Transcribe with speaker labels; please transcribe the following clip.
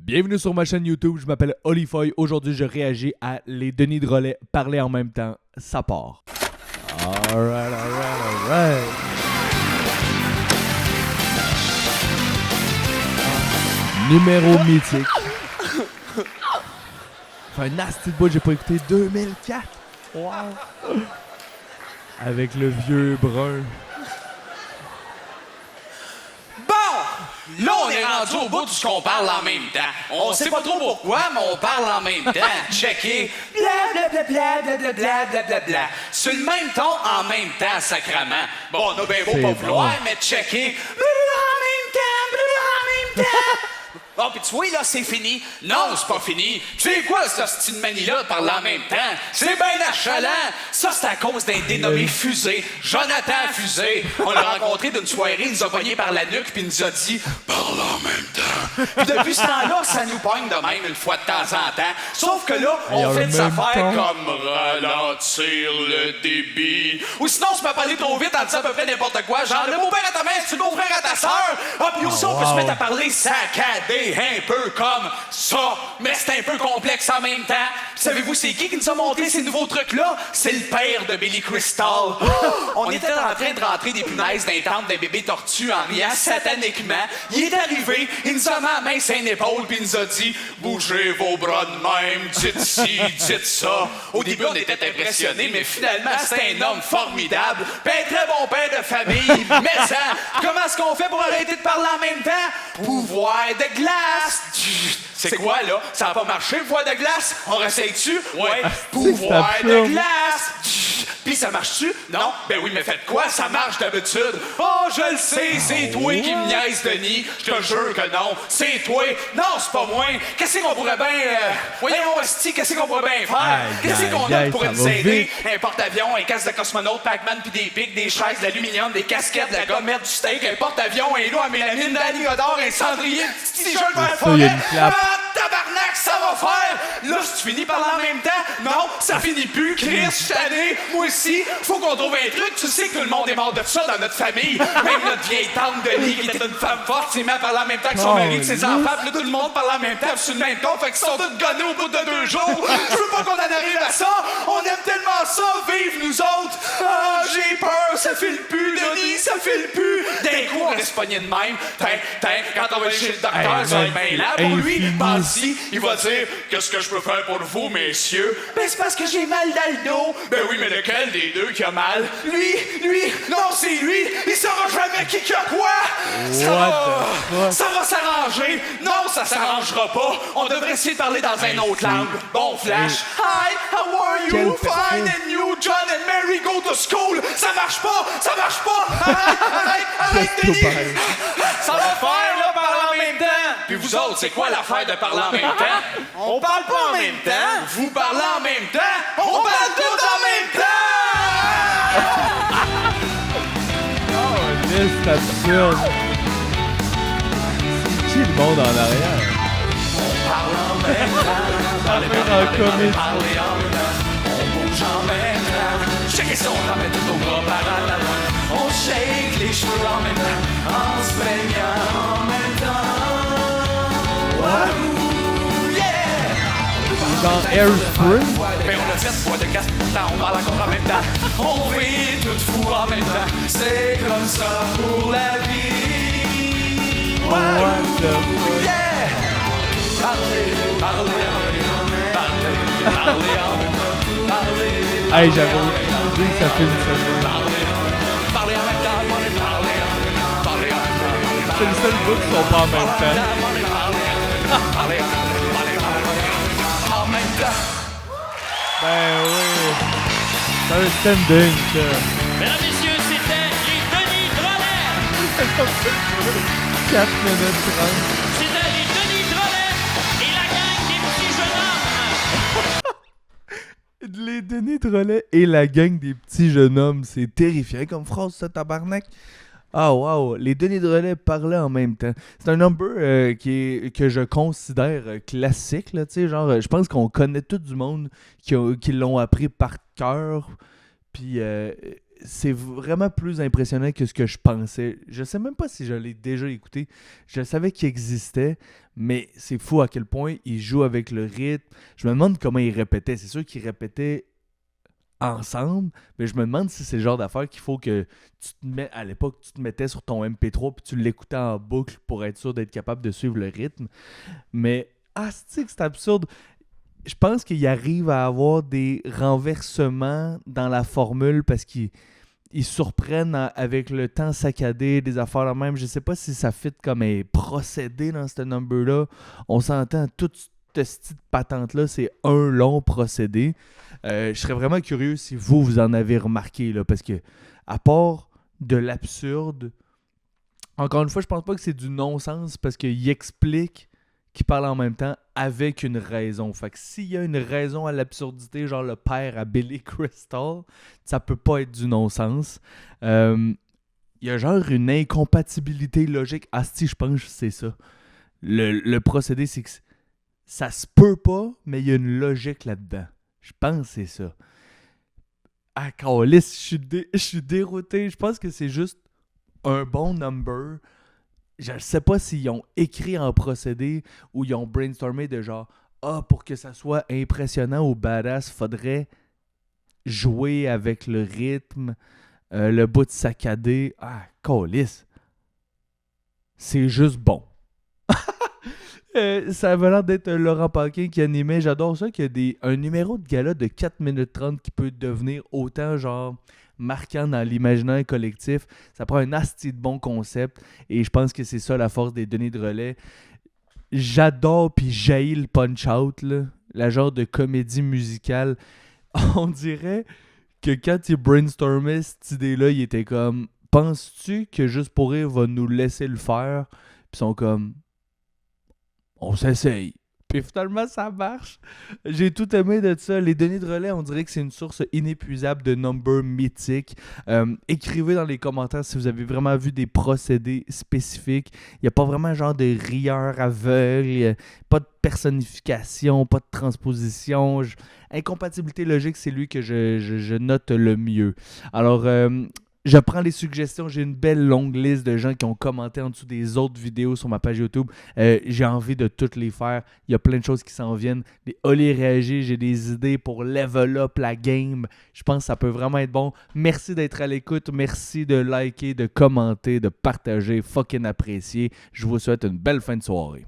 Speaker 1: Bienvenue sur ma chaîne YouTube, je m'appelle Olifoy. Aujourd'hui, je réagis à les Denis Drolet parler en même temps. Ça part. Alright. Numéro mythique. Fait un nasty de bout, j'ai pas écouté 2004. Wow. Avec le vieux brun.
Speaker 2: Là, on est rendu au bout de ce qu'on parle en même temps. On sait pas trop pourquoi, mais on parle en même temps. Checker. Blablabla. Sur le même ton, en même temps, sacrament. Bon, on a bien beau
Speaker 1: C'est
Speaker 2: pas
Speaker 1: bon.
Speaker 2: vouloir, mais checker. En même temps. Oh, pis tu vois, là, c'est fini. Non, c'est pas fini. Tu sais quoi, cette petite manie-là de parler en même temps? C'est bien achalant. Ça, c'est à cause d'un dénommé Fusée. Jonathan Fusée. On l'a rencontré d'une soirée, il nous a pogné par la nuque, puis il nous a dit « Parle en même temps. » Puis depuis ce temps-là, ça nous pogne de même une fois de temps en temps. Sauf que là, on fait des affaires comme ralentir le débit. Ou sinon, tu peux parler trop vite en disant à peu près n'importe quoi. Genre, le beau-père à ta mère, c'est le beau-frère à ta sœur. Ah, puis aussi, on peut se mettre à parler saccadé. Un peu comme ça, mais c'est un peu complexe en même temps. Savez-vous c'est qui nous a montré ces nouveaux trucs-là? C'est le père de Billy Crystal. On était en train de rentrer des punaises d'un temple d'un bébé tortue en riant sataniquement. Il est arrivé, il nous a mis la main sur une épaule puis il nous a dit « Bougez vos bras de même, dites ci, dites ça. » Au début, on était impressionnés, mais finalement, c'est un homme formidable, puis un très bon père de famille. Mais ça, comment est-ce qu'on fait pour arrêter de parler en même temps? Pouvoir de glace! C'est quoi, là? Ça n'a pas marché, le pouvoir de glace? On réessaye-tu? Ouais. Pouvoir de glace! Puis ça marche-tu? Non? Ben oui, mais faites quoi? Ça marche d'habitude. Oh, je le sais, c'est toi qui me niaises, Denis. Je te jure que non. C'est toi. Non, c'est pas moi. Qu'est-ce qu'on pourrait bien... Voyons, hostie, qu'est-ce qu'on pourrait bien faire? Qu'est-ce qu'on a pour nous aider? Un porte-avions, un casque de cosmonaute, Pac-Man, puis des pics, des chaises, de l'aluminium, des casquettes, de la gommette, du steak, un porte-avions, un lot à mélamine, Danny Godard, un cendrier, un petit t-shirt dans la forêt. Ah, tabarnak, ça va faire! Là, si tu finis par là en même temps, non, ça finit plus. Chris, je suis tanné. Moi aussi, faut qu'on trouve un truc. Tu sais que tout le monde est mort de ça dans notre famille. Même notre vieille tante Denis, qui était une femme forte, s'est mise à parler en même temps que son mari et ses enfants. Puis là, tout le monde parle en même temps sur le même ton. Fait qu'ils sont tous gonnés au bout de 2 jours. Je veux pas qu'on en arrive à ça. On aime tellement ça, vive nous autres. Ah, j'ai peur, ça file plus, Denis, ça file plus. D'un coup, on reste pogné de même. Quand on va chez le docteur, ça va être bien là pour lui. Pense-y, il va dire « Qu'est-ce que je peux faire pour vous, messieurs? » Ben, c'est parce que j'ai mal dans le dos. Ben oui, mais lequel des deux qui a mal? Lui, non, c'est lui. Il saura jamais qui a quoi. Ça va s'arranger. Non, ça s'arrangera pas. On devrait essayer de parler dans une autre langue. Bon, Flash. Hi, how are you? Fine, and you, John and Mary go to school. Ça marche pas. Arrête, Denis. Ça va faire, là, parler en même temps. Puis vous autres, c'est quoi l'affaire de parler en même temps? On parle pas en même temps. Vous parlez en même temps. On parle tout en même temps.
Speaker 1: C'est absurde. C'est qui le monde en arrière?
Speaker 2: On parle en même temps.
Speaker 1: Ça fait en comédie.
Speaker 2: Parler en même temps. On bouge en même temps. Checker ça, on ramène tous nos bras par en avant. On shake les cheveux en même temps. En se baignant en même temps. Wahoo, yeah!
Speaker 1: Genre Airspray?
Speaker 2: Ben on a fait voix de casse pourtant, on parle encore en même temps. On vit tout fou en même temps. C'est comme ça pour la vie.
Speaker 1: What the fuck?
Speaker 2: Yeah! Parler en même temps.
Speaker 1: Hey, j'avais aucune idée que ça fait une semaine.
Speaker 2: Parler en même temps.
Speaker 1: C'est le seul bout qui sont pas en même temps.
Speaker 2: En même temps.
Speaker 1: Ben oui. C'est un standing, ça.
Speaker 3: Mesdames, messieurs, c'était les Denis Drolet!
Speaker 1: 4 minutes 30.
Speaker 3: C'était les Denis Drolet et la gang des petits jeunes hommes!
Speaker 1: Les Denis Drolet et la gang des petits jeunes hommes. C'est terrifiant comme phrase, ça, tabarnak. Ah, wow. Les Denis Drolet parlaient en même temps. C'est un number que je considère classique, là, tu sais, genre, je pense qu'on connaît tout du monde qui l'ont appris par cœur. Puis c'est vraiment plus impressionnant que ce que je pensais. Je sais même pas si je l'ai déjà écouté. Je savais qu'il existait, mais c'est fou à quel point il joue avec le rythme. Je me demande comment il répétait. C'est sûr qu'il répétait ensemble, mais je me demande si c'est le genre d'affaire qu'il faut que tu te mets à l'époque, tu te mettais sur ton MP3 puis tu l'écoutais en boucle pour être sûr d'être capable de suivre le rythme. Mais c'est absurde. Je pense qu'il arrive à avoir des renversements dans la formule parce qu'ils surprennent avec le temps saccadé, des affaires de même. Je sais pas si ça fit comme un procédé dans ce number-là. On s'entend, toute cette patente-là, c'est un long procédé. Je serais vraiment curieux si vous en avez remarqué, là, parce que à part de l'absurde, encore une fois, je pense pas que c'est du non-sens parce qu'il explique qu'il parle en même temps avec une raison. Fait que s'il y a une raison à l'absurdité, genre le père à Billy Crystal, ça peut pas être du non-sens. Il y a genre une incompatibilité logique. Si, je pense que c'est ça. Le procédé, c'est que ça se peut pas, mais il y a une logique là-dedans. Je pense que c'est ça. Câlisse, je suis dérouté. Je pense que c'est juste un bon number. Je ne sais pas s'ils ont écrit en procédé ou ils ont brainstormé de genre pour que ça soit impressionnant ou badass, faudrait jouer avec le rythme, le bout de saccadé. Câlisse. C'est juste bon. Ça avait l'air d'être Laurent Paquin qui animait. J'adore ça qu'il y a un numéro de gala de 4 minutes 30 qui peut devenir autant genre marquant dans l'imaginaire collectif. Ça prend un asti de bon concept et je pense que c'est ça la force des Denis de Relais. J'adore puis j'haïs le punch-out, là. La genre de comédie musicale. On dirait que quand il brainstormait cette idée-là, il était comme « Penses-tu que Juste pour rire va nous laisser le faire? » Puis ils sont comme on s'essaye. Puis finalement, ça marche. J'ai tout aimé de ça. Les Denis de Relais, on dirait que c'est une source inépuisable de numbers mythiques. Écrivez dans les commentaires si vous avez vraiment vu des procédés spécifiques. Il n'y a pas vraiment un genre de rieur aveugle, pas de personnification, pas de transposition. Incompatibilité logique, c'est lui que je note le mieux. Alors, je prends les suggestions. J'ai une belle longue liste de gens qui ont commenté en dessous des autres vidéos sur ma page YouTube. J'ai envie de toutes les faire. Il y a plein de choses qui s'en viennent. Les Oli réagit. J'ai des idées pour level up la game. Je pense que ça peut vraiment être bon. Merci d'être à l'écoute. Merci de liker, de commenter, de partager. Fucking apprécié. Je vous souhaite une belle fin de soirée.